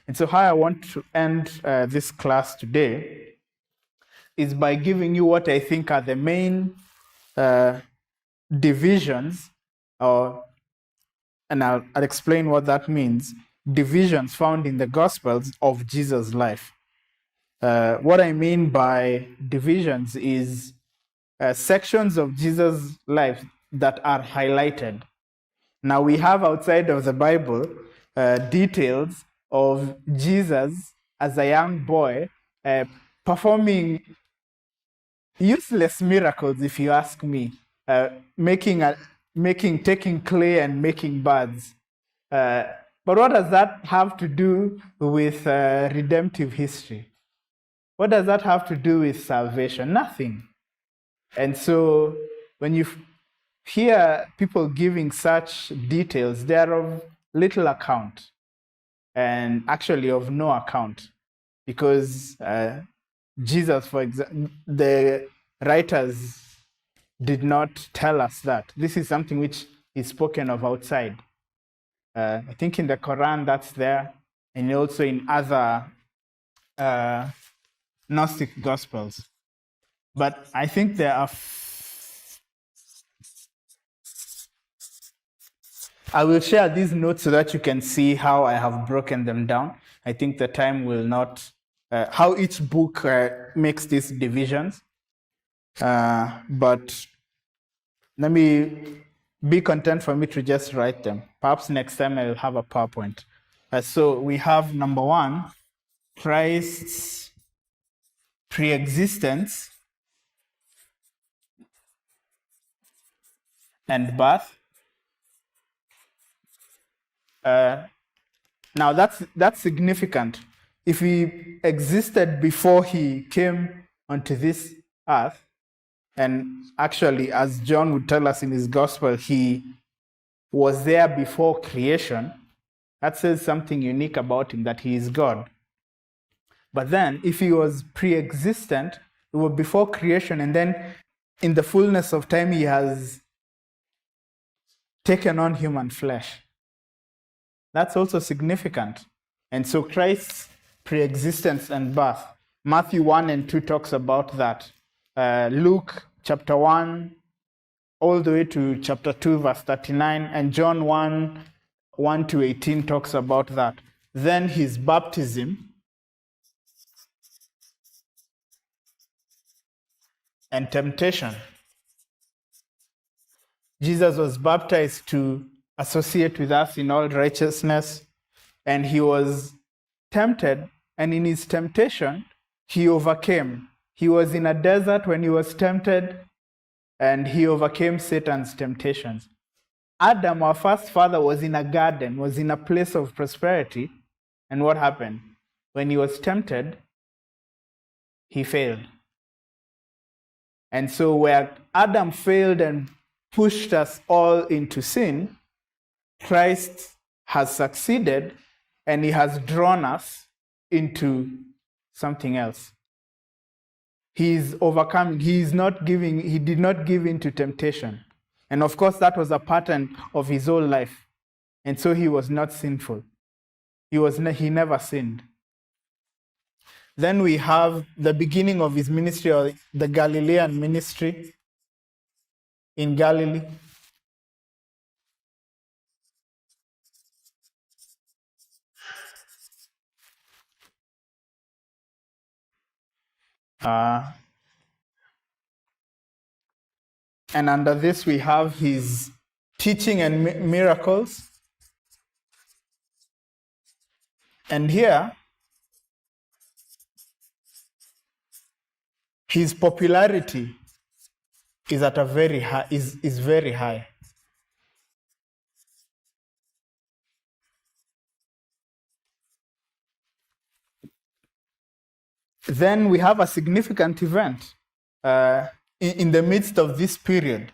And so how I want to end this class today is by giving you what I think are the main divisions, and I'll explain what that means, divisions found in the Gospels of Jesus' life. What I mean by divisions is sections of Jesus' life that are highlighted. Now, we have outside of the Bible details of Jesus as a young boy performing useless miracles, if you ask me, taking clay and making birds. But what does that have to do with redemptive history? What does that have to do with salvation? Nothing. And so when you hear people giving such details, they are of little account, and actually of no account, because Jesus, for example, the writers did not tell us that. This is something which is spoken of outside. I think in the Quran that's there, and also in other Gnostic Gospels. But I think there are I will share these notes so that you can see how I have broken them down. I think the time will not, how each book makes these divisions. But let me be content for me to just write them. Perhaps next time I'll have a PowerPoint. So we have number 1, Christ's pre-existence and birth. Now that's significant. If he existed before he came onto this earth, and actually, as John would tell us in his gospel, he was there before creation, that says something unique about him, that he is God. But then, if he was pre-existent, it was before creation, and then in the fullness of time, he has taken on human flesh. That's also significant. And so Christ's pre-existence and birth, Matthew 1 and 2 talks about that. Luke chapter 1 all the way to chapter 2 verse 39, and John 1 to 18 talks about that. Then his baptism and temptation. Jesus was baptized to associate with us in all righteousness, and he was tempted, and in his temptation, he overcame. He was in a desert when he was tempted, and he overcame Satan's temptations. Adam, our first father, was in a garden, was in a place of prosperity, and what happened? When he was tempted, he failed. And so where Adam failed and pushed us all into sin, Christ has succeeded, and he has drawn us into something else. He is overcoming. He did not give in to temptation. And of course, that was a pattern of his whole life. And so he was not sinful. He never sinned. Then we have the beginning of his ministry, or the Galilean ministry in Galilee. And under this, we have his teaching and miracles. And here, his popularity is at a very high, is very high. Then we have a significant event in the midst of this period.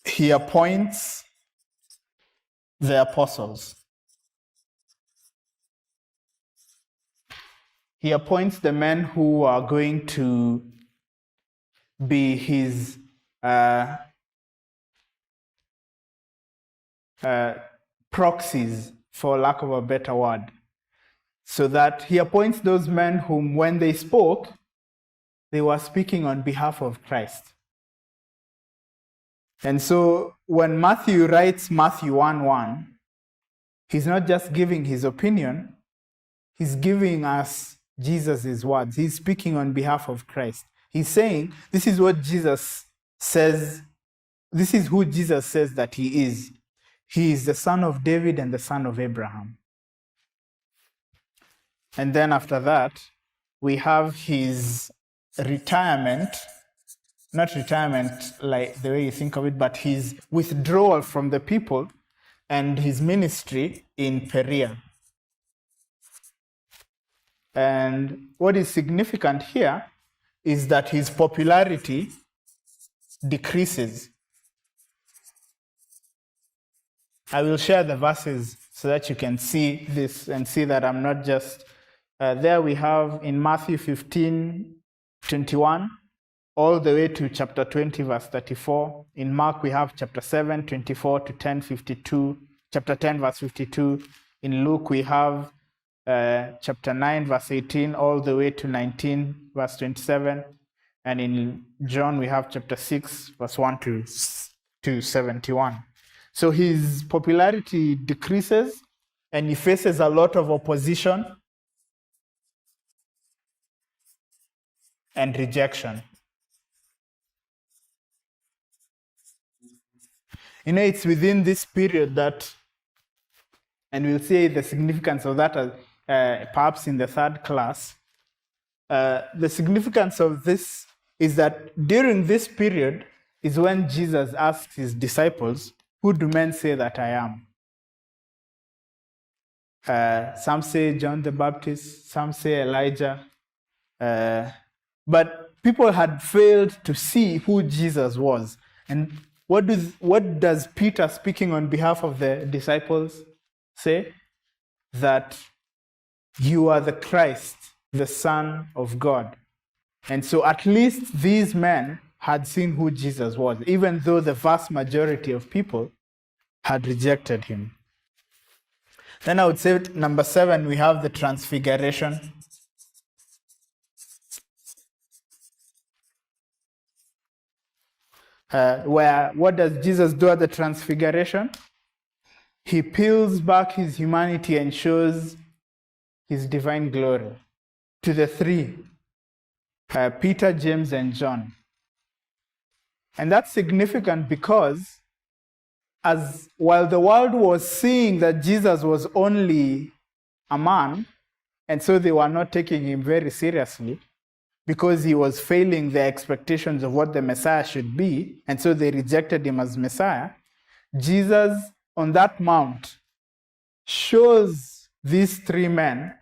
He appoints the apostles. He appoints the men who are going to be his proxies for lack of a better word. So that he appoints those men whom, when they spoke, they were speaking on behalf of Christ. And so when Matthew writes Matthew 1:1, he's not just giving his opinion, he's giving us Jesus' words. He's speaking on behalf of Christ. He's saying, this is what Jesus says, this is who Jesus says that he is. He is the son of David and the son of Abraham. And then after that, we have his retirement, not retirement like the way you think of it, but his withdrawal from the people and his ministry in Perea. And what is significant here is that his popularity decreases. I will share the verses so that you can see this and see that I'm not just... there we have in Matthew 15:21, all the way to chapter 20, verse 34. In Mark, we have chapter 7, 24 to 10:52, chapter 10, verse 52. In Luke, we have chapter 9, verse 18, all the way to 19, verse 27. And in John, we have chapter 6, verse 1 to 71. So his popularity decreases, and he faces a lot of opposition and rejection. You know, it's within this period that, and we'll see the significance of that perhaps in the third class. The significance of this is that during this period is when Jesus asks his disciples, "Who do men say that I am?" Some say John the Baptist, some say Elijah. But people had failed to see who Jesus was. And what does Peter, speaking on behalf of the disciples, say? That you are the Christ, the Son of God. And so at least these men had seen who Jesus was, even though the vast majority of people had rejected him. Then I would say number 7, we have the Transfiguration. Where what does Jesus do at the Transfiguration? He peels back his humanity and shows his divine glory to the three, Peter, James, and John. And that's significant because while the world was seeing that Jesus was only a man, and so they were not taking him very seriously, because he was failing their expectations of what the Messiah should be, and so they rejected him as Messiah, Jesus on that mount shows these three men,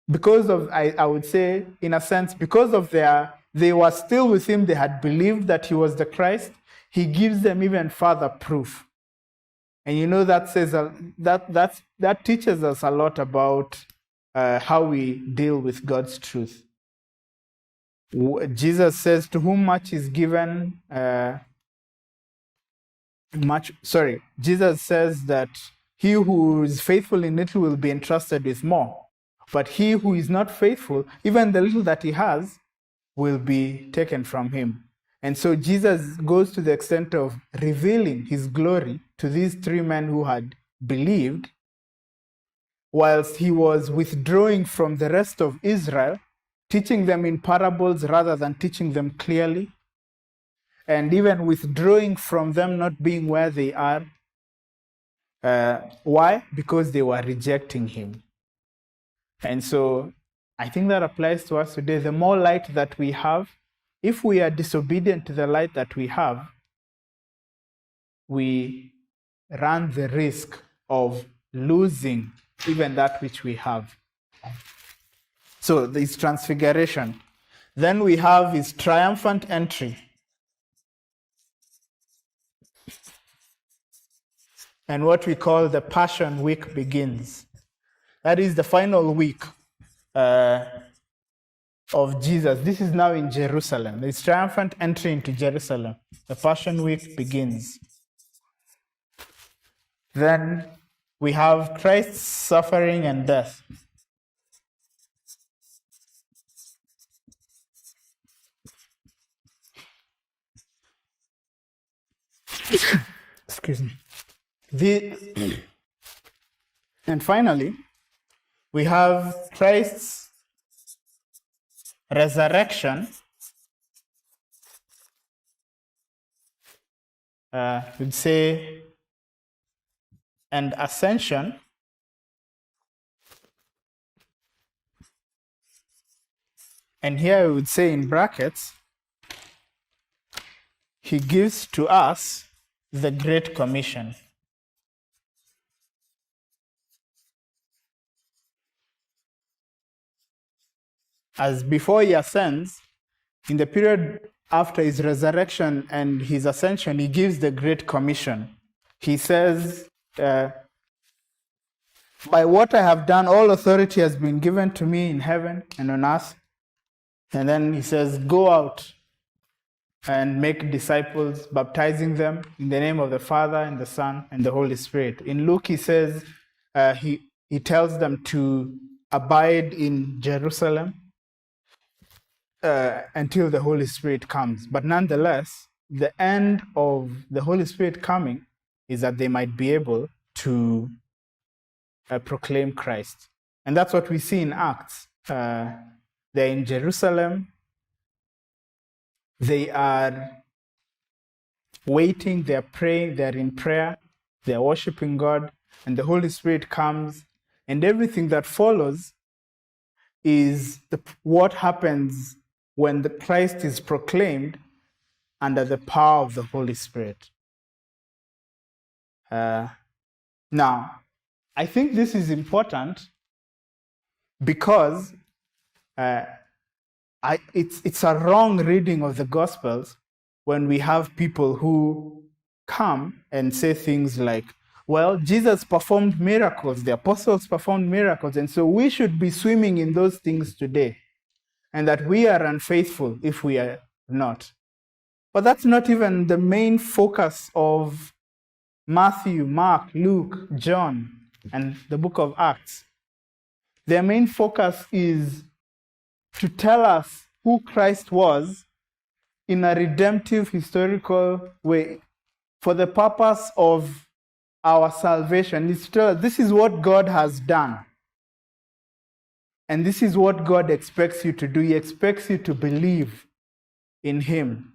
because of, I would say, in a sense, because of they were still with him, they had believed that he was the Christ, he gives them even further proof. And you know, that says that teaches us a lot about how we deal with God's truth. Jesus says, to whom much is given, Jesus says that he who is faithful in little will be entrusted with more. But he who is not faithful, even the little that he has, will be taken from him. And so Jesus goes to the extent of revealing his glory to these three men who had believed, whilst he was withdrawing from the rest of Israel, teaching them in parables rather than teaching them clearly, and even withdrawing from them, not being where they are. Why? Because they were rejecting him. And so I think that applies to us today. The more light that we have, if we are disobedient to the light that we have, we run the risk of losing even that which we have. So this Transfiguration. Then we have his triumphant entry. And what we call the Passion Week begins. That is the final week of Jesus. This is now in Jerusalem. His triumphant entry into Jerusalem. The Passion Week begins. Then we have Christ's suffering and death. Excuse me. And finally, we have Christ's resurrection. We'd say, and ascension. And here we would say in brackets, he gives to us the Great Commission. As before he ascends, in the period after his resurrection and his ascension, he gives the Great Commission. He says, by what I have done, all authority has been given to me in heaven and on earth. And then he says, go out and make disciples, baptizing them in the name of the Father and the Son and the Holy Spirit. In Luke, he says, he tells them to abide in Jerusalem until the Holy Spirit comes. But nonetheless, the end of the Holy Spirit coming is that they might be able to proclaim Christ. And that's what we see in Acts. They're in Jerusalem. They are waiting, they're praying, they're in prayer, they're worshiping God, and the Holy Spirit comes, and everything that follows is what happens when the Christ is proclaimed under the power of the Holy Spirit. Now, I think this is important because it's a wrong reading of the Gospels when we have people who come and say things like, well, Jesus performed miracles, the apostles performed miracles, and so we should be swimming in those things today, and that we are unfaithful if we are not. But that's not even the main focus of Matthew, Mark, Luke, John, and the book of Acts. Their main focus is to tell us who Christ was in a redemptive historical way for the purpose of our salvation. It's to tell us this is what God has done. And this is what God expects you to do. He expects you to believe in him.